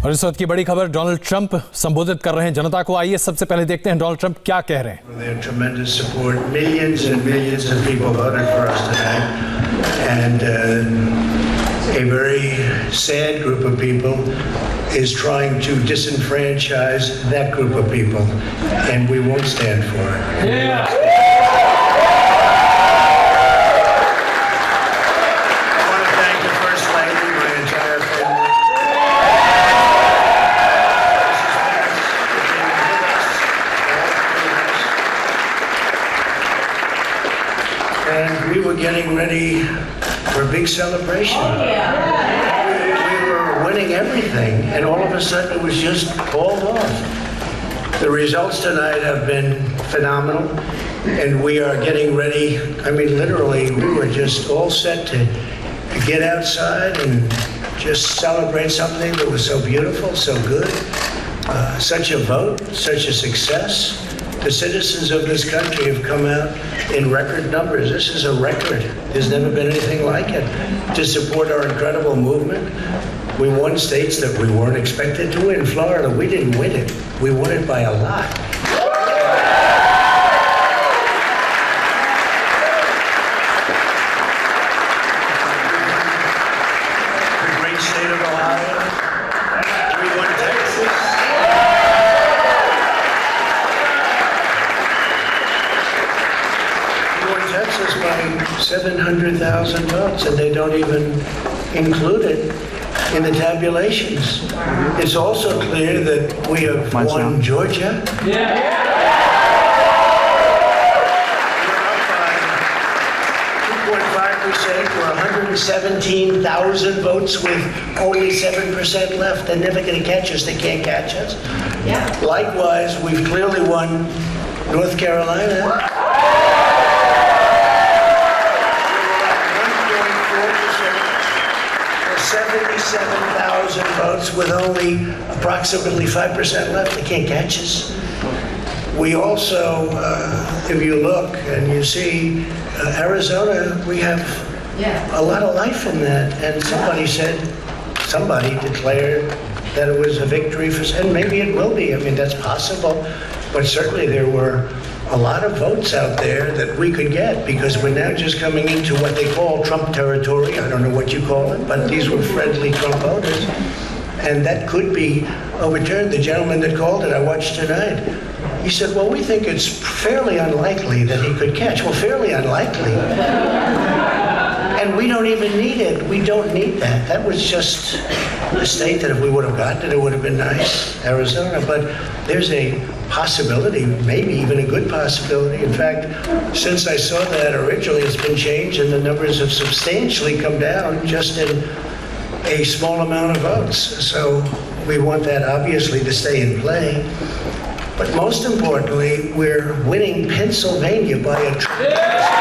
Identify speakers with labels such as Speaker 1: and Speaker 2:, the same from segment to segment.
Speaker 1: और इस वक्त की बड़ी खबर, डोनाल्ड ट्रंप संबोधित कर रहे हैं जनता को। आइए सबसे पहले देखते हैं डोनाल्ड ट्रंप क्या कह रहे हैं।
Speaker 2: Their tremendous support. Millions and millions of people voted for us tonight, and a very sad group of people is trying to disenfranchise that group of people, and we won't stand for it. Yeah. And we were getting ready for a big celebration. Oh, yeah. We were winning everything, and all of a sudden it was just called off. The results tonight have been phenomenal, and we are getting ready. I mean, literally, we were just all set to get outside and just celebrate something that was so beautiful, so good. Such a vote, such a success. The citizens of this country have come out in record numbers. This is a record. There's never been anything like it. To support our incredible movement, we won states that we weren't expected to win. Florida, we didn't win it. We won it by a lot. The great state of Ohio. We won Texas. Texas by 700,000 votes, and they don't even include it in the tabulations. It's also clear that we have won Georgia. Yeah. We're up by 2.5%. We're 117,000 votes with only 7% left. They're never going to catch us. They can't catch us. Yeah. Likewise, we've clearly won North Carolina. 77,000 votes with only approximately 5% left. They can't catch us. We also, if you look and you see Arizona, we have a lot of life in that. And somebody declared that it was a victory for, and maybe it will be. I mean, that's possible. But certainly there were a lot of votes out there that we could get, because we're now just coming into what they call Trump territory. I don't know what you call it, but these were friendly Trump voters. And that could be overturned. The gentleman that called it, I watched tonight, he said, well, we think it's fairly unlikely that he could catch. Well, fairly unlikely. And we don't even need it. We don't need that. That was just a state that if we would have gotten it, it would have been nice, Arizona. But there's a possibility, maybe even a good possibility. In fact, since I saw that originally, it's been changed, and the numbers have substantially come down just in a small amount of votes. So we want that obviously to stay in play. But most importantly, we're winning Pennsylvania by a tremendous.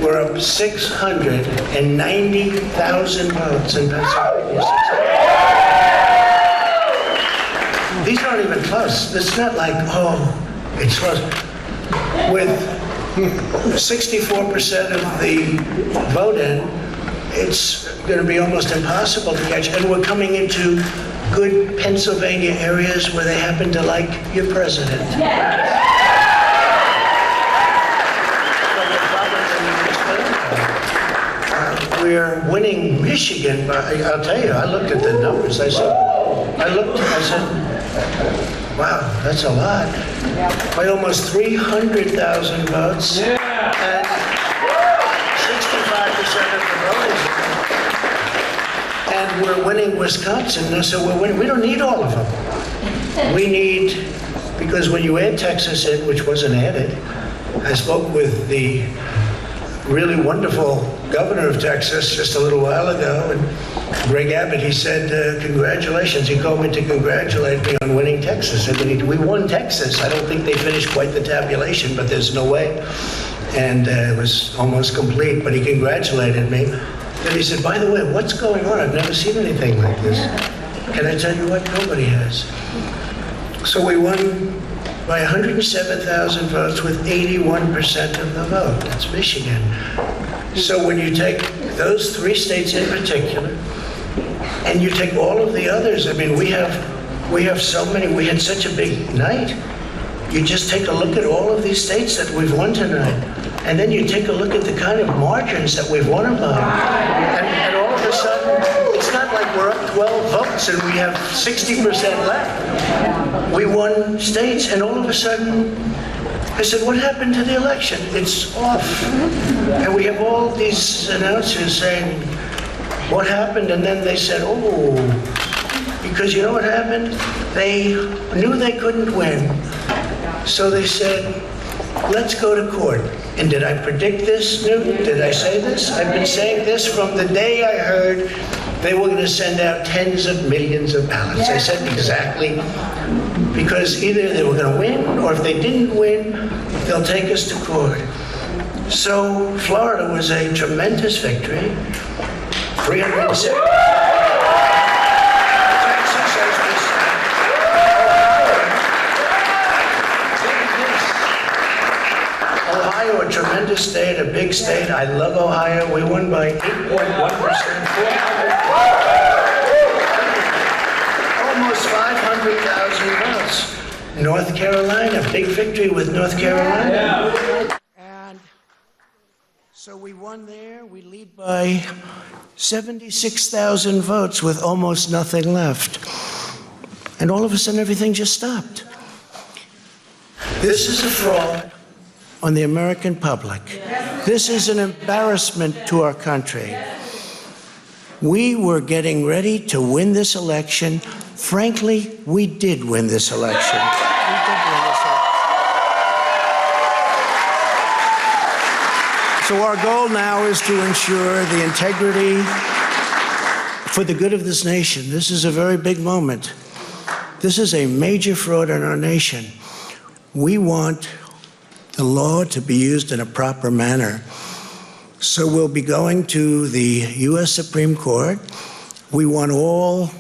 Speaker 2: We're up 690,000 votes in Pennsylvania. These aren't even close. It's not like, oh, it's close. With 64% of the vote in, it's going to be almost impossible to catch. And we're coming into good Pennsylvania areas where they happen to like your president. Yeah. We're winning Michigan by, I'll tell you, I looked at the numbers. I said, wow, that's a lot. By almost 300,000 votes. Yeah. And 65% of the voters. And we're winning Wisconsin. So we're winning. We don't need all of them. We need, because when you add Texas in, which wasn't added, I spoke with the really wonderful governor of Texas just a little while ago, and Greg Abbott, he said, congratulations. He called me to congratulate me on winning Texas. I mean, we won Texas. I don't think they finished quite the tabulation, but there's no way. And it was almost complete, but he congratulated me. Then he said, by the way, what's going on? I've never seen anything like this. Can I tell you what? Nobody has. So we won by 107,000 votes with 81% of the vote. That's Michigan. So when you take those 3 states in particular, and you take all of the others, I mean, we have so many, we had such a big night. You just take a look at all of these states that we've won tonight, and then you take a look at the kind of margins that we've won them by. And all of a sudden, it's not like we're up 12 votes and we have 60% left. We won states, and all of a sudden, I said, what happened to the election? It's off. And we have all these announcers saying, what happened? And then they said, oh, because you know what happened? They knew they couldn't win. So they said, let's go to court. And did I predict this, Newton? Did I say this? I've been saying this from the day I heard they were going to send out tens of millions of ballots. I said exactly, because either they were going to win, or if they didn't win, they'll take us to court. So Florida was a tremendous victory. 307. Ohio, a tremendous state, a big state. I love Ohio. We won by 8.1%. Almost 500,000 votes. North Carolina, big victory with North Carolina. And so we won there. We lead by 76,000 votes with almost nothing left. And all of a sudden, everything just stopped. This is a fraud on the American public. This is an embarrassment to our country. We were getting ready to win this election. Frankly, we did win this election. So our goal now is to ensure the integrity for the good of this nation. This is a very big moment. This is a major fraud in our nation. We want the law to be used in a proper manner. So we'll be going to the U.S. Supreme Court. We want all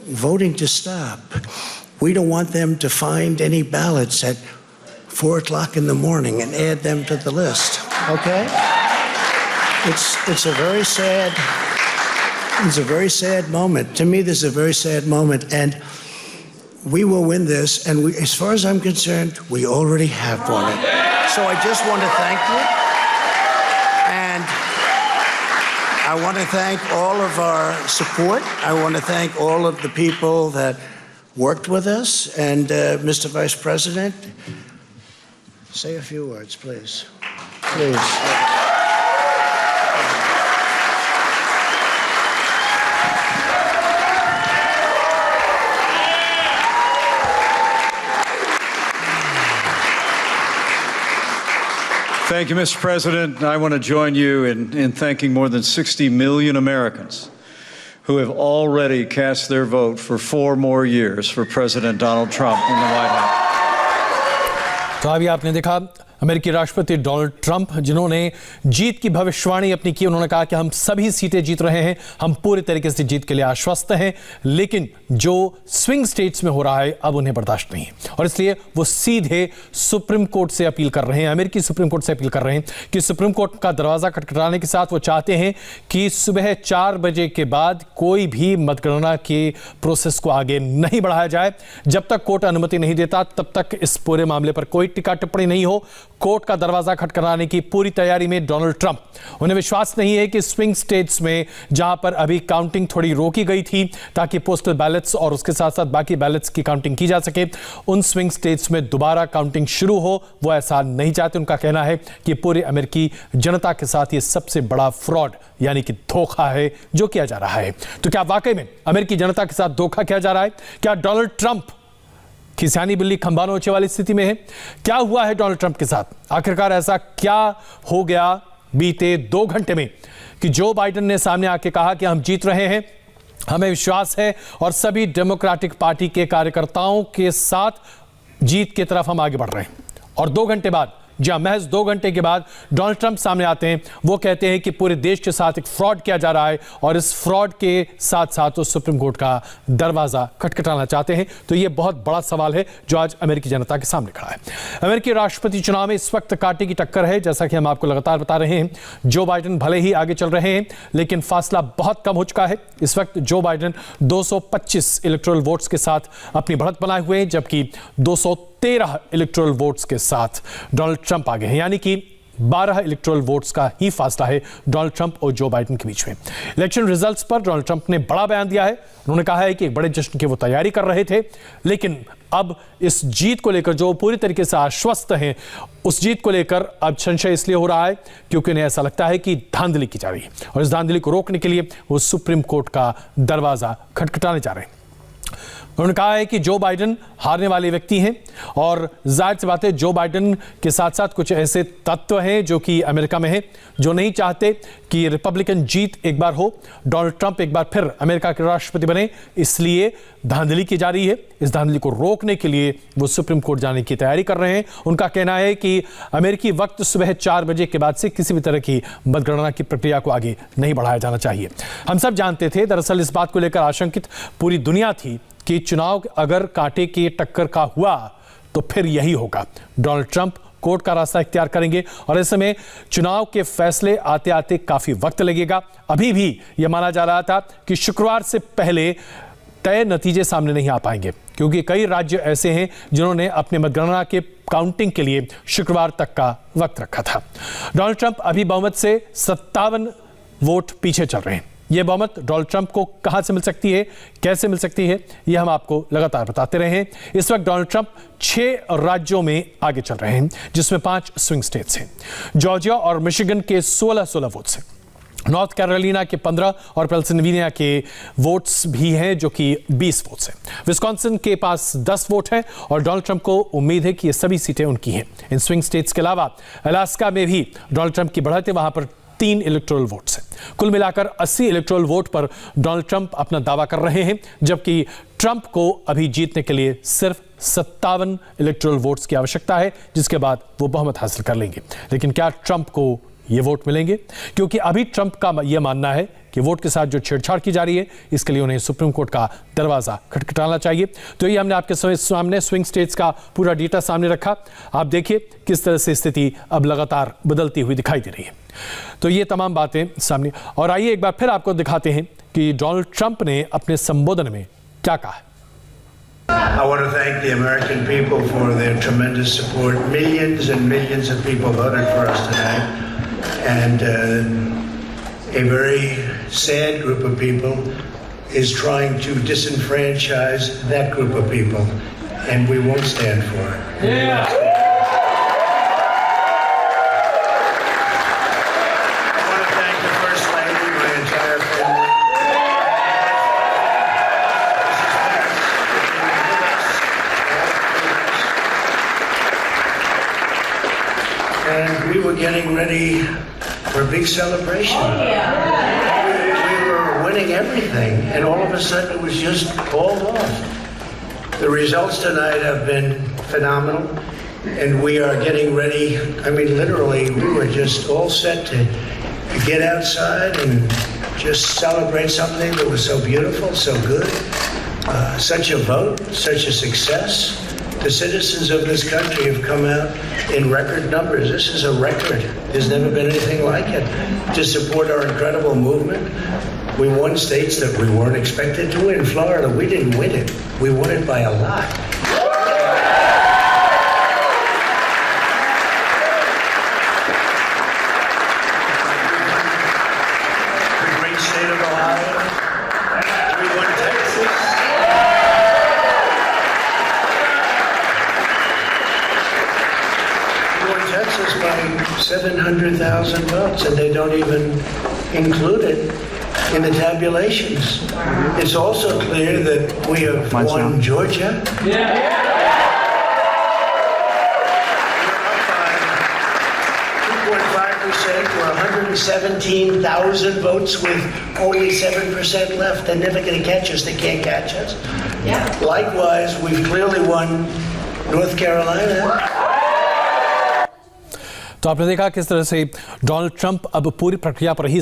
Speaker 2: voting to stop. We don't want them to find any ballots at 4 o'clock in the morning and add them to the list, okay? It's a very sad moment. To me, this is a very sad moment, and we will win this, and as far as I'm concerned, we already have won it. So I just want to thank you, and I want to thank all of our support. I want to thank all of the people that worked with us, and Mr. Vice President, say a few words, please. Please.
Speaker 3: Thank you, Mr. President. I want to join you in thanking more than 60 million Americans who have already cast their vote for 4 more years for President Donald Trump in the White House.
Speaker 1: तो अभी आपने देखा अमेरिकी राष्ट्रपति Donald Trump जिन्होंने जीत की भविष्यवाणी अपनी की। उन्होंने कहा कि हम सभी सीटें जीत रहे हैं, हम पूरी तरीके से जीत के लिए आश्वस्त हैं, लेकिन जो स्विंग स्टेट्स में हो रहा है अब उन्हें बर्दाश्त नहीं है और इसलिए वो सीधे सुप्रीम कोर्ट से अपील कर रहे हैं, अमेरिकी सुप्रीम कोर्ट से अपील कर रहे हैं कि सुप्रीम कोर्ट का दरवाजा खटखटाने के साथ वो चाहते हैं कि सुबह 4 बजे के बाद कोई भी मतगणना के प्रोसेस को आगे नहीं बढ़ाया जाए। जब तक कोर्ट अनुमति नहीं देता तब तक इस पूरे मामले पर कोई टिक्का टिप्पणी नहीं हो। कोर्ट का दरवाजा खटखटाने की पूरी तैयारी में डोनाल्ड ट्रंप। उन्हें विश्वास नहीं है कि स्विंग स्टेट्स में जहां पर अभी काउंटिंग थोड़ी रोकी गई थी ताकि पोस्टल बैलेट्स और उसके साथ साथ बाकी बैलेट्स की काउंटिंग की जा सके, उन स्विंग स्टेट्स में दोबारा काउंटिंग शुरू हो, वो ऐसा नहीं चाहते। उनका कहना है कि पूरे अमेरिकी जनता के साथ ये सबसे बड़ा फ्रॉड यानी कि धोखा है जो किया जा रहा है। तो क्या वाकई में अमेरिकी जनता के साथ धोखा किया जा रहा है? क्या डोनाल्ड ट्रंप की सियानी बिल्ली खंबा नोचे वाली स्थिति में है? क्या हुआ है डोनाल्ड ट्रंप के साथ? आखिरकार ऐसा क्या हो गया बीते 2 घंटे में कि जो बाइडेन ने सामने आके कहा कि हम जीत रहे हैं, हमें विश्वास है और सभी डेमोक्रेटिक पार्टी के कार्यकर्ताओं के साथ जीत की तरफ हम आगे बढ़ रहे हैं। और 2 घंटे बाद, जहां महज 2 घंटे के बाद डोनाल्ड ट्रंप सामने आते हैं, वो कहते हैं कि पूरे देश के साथ एक फ्रॉड किया जा रहा है और इस फ्रॉड के साथ साथ वो सुप्रीम कोर्ट का दरवाजा खटखटाना चाहते हैं। तो ये बहुत बड़ा सवाल है जो आज अमेरिकी जनता के सामने खड़ा है। अमेरिकी राष्ट्रपति चुनाव में इस वक्त कांटे की टक्कर है, जैसा कि हम आपको लगातार बता रहे हैं। जो बाइडेन भले ही आगे चल रहे हैं, लेकिन फासला बहुत कम हो चुका है। इस वक्त जो बाइडेन 225 इलेक्टोरल वोट्स के साथ अपनी बढ़त बनाए हुए हैं, जबकि 213 इलेक्टोरल वोट्स के साथ डोनाल्ड ट्रंप आगे हैं, यानी कि 12 इलेक्टोरल वोट्स का ही फासला है डोनाल्ड ट्रंप और जो बाइडेन के बीच में। इलेक्शन रिजल्ट्स पर डोनाल्ड ट्रंप ने बड़ा बयान दिया है। उन्होंने कहा है कि एक बड़े जश्न की वो तैयारी कर रहे थे, लेकिन अब इस जीत को लेकर जो पूरी तरीके से आश्वस्त हैं, उस जीत को लेकर अब संशय इसलिए हो रहा है क्योंकि उन्हें ऐसा लगता है कि धांधली की जा रही है और इस धांधली को रोकने के लिए वो सुप्रीम कोर्ट का दरवाजा खटखटाने जा रहे हैं। उन्होंने कहा है कि जो बाइडेन हारने वाले व्यक्ति हैं और जाहिर सी बात है जो बाइडेन के साथ साथ कुछ ऐसे तत्व हैं जो कि अमेरिका में हैं, जो नहीं चाहते कि रिपब्लिकन जीत एक बार हो, डोनाल्ड ट्रंप एक बार फिर अमेरिका के राष्ट्रपति बने, इसलिए धांधली की जा रही है। इस धांधली को रोकने के लिए वो सुप्रीम कोर्ट जाने की तैयारी कर रहे हैं। उनका कहना है कि अमेरिकी वक्त सुबह 4 बजे के बाद से किसी भी तरह की मतगणना की प्रक्रिया को आगे नहीं बढ़ाया जाना चाहिए। हम सब जानते थे, दरअसल इस बात को लेकर आशंकित पूरी दुनिया थी कि चुनाव अगर कांटे की टक्कर का हुआ तो फिर यही होगा, डोनाल्ड ट्रंप कोर्ट का रास्ता इख्तियार करेंगे और ऐसे में चुनाव के फैसले आते आते काफी वक्त लगेगा। अभी भी यह माना जा रहा था कि शुक्रवार से पहले तय नतीजे सामने नहीं आ पाएंगे, क्योंकि कई राज्य ऐसे हैं जिन्होंने अपने मतगणना के काउंटिंग के लिए शुक्रवार तक का वक्त रखा था। डोनाल्ड ट्रंप अभी बहुमत से 57 वोट पीछे चल रहे हैं। यह बहुमत डोनाल्ड ट्रंप को कहां से मिल सकती है, कैसे मिल सकती है, यह हम आपको लगातार बताते रहे हैं। इस वक्त डोनाल्ड ट्रंप 6 राज्यों में आगे चल रहे हैं, जिसमें 5 स्विंग स्टेट्स हैं। जॉर्जिया और मिशिगन के 16 वोट्स हैं। नॉर्थ कैरोलिना के 15 और पेंसिल्वेनिया के वोट्स भी हैं, जो कि 20 वोट्स हैं। विस्कॉन्सिन के पास 10 वोट हैं और डोनाल्ड ट्रंप को उम्मीद है कि ये सभी सीटें उनकी हैं। इन स्विंग स्टेट्स के अलावा अलास्का में भी डोनाल्ड ट्रंप की बढ़त है, वहां पर 3 इलेक्टोरल वोट्स हैं। कुल मिलाकर 80 इलेक्टोरल वोट पर डोनाल्ड ट्रंप अपना दावा कर रहे हैं, जबकि ट्रंप को अभी जीतने के लिए सिर्फ 57 इलेक्टोरल वोट्स की आवश्यकता है, जिसके बाद वो बहुमत हासिल कर लेंगे। लेकिन क्या ट्रंप को ये वोट मिलेंगे? क्योंकि अभी ट्रंप का यह मानना है कि वोट के साथ जो छेड़छाड़ की जा रही है, इसके लिए उन्हें सुप्रीम कोर्ट का दरवाजा खटखटाना चाहिए। तो ये हमने आपके सामने स्विंग स्टेट्स का पूरा डेटा सामने रखा। आप देखिए किस तरह से स्थिति अब लगातार बदलती हुई दिखाई दे रही है। तो ये तमाम बातें सामने, और आइए एक बार फिर आपको दिखाते हैं कि डोनाल्ड ट्रंप ने अपने संबोधन में क्या कहा है।
Speaker 2: I want to thank the American people for their tremendous support. Millions and millions of people voted for us tonight, and a very sad group of people is trying to disenfranchise that group of people, and we won't stand for it. Yeah. I want to thank the First Lady, my entire family. And we were getting ready for a big celebration. We were winning everything, and all of a sudden it was just called off. The results tonight have been phenomenal, and we are getting ready. I mean, literally, we were just all set to get outside and just celebrate something that was so beautiful, so good. Such a vote, such a success. The citizens of this country have come out in record numbers. This is a record. There's never been anything like it. To support our incredible movement, we won states that we weren't expected to win. Florida, we didn't win it. We won it by a lot. The great state of Ohio. We won Texas. Texas by 700,000 votes, and they don't even include it in the tabulations. It's also clear that we have won Georgia. Yeah. We're up by 2.5% to 117,000 votes with only 7% left. They're never going to catch us. They can't catch us.
Speaker 4: Yeah.
Speaker 2: Likewise, we've clearly won North Carolina.
Speaker 1: तो आपने देखा किस तरह से Donald Trump अब पूरी प्रक्रिया पर ही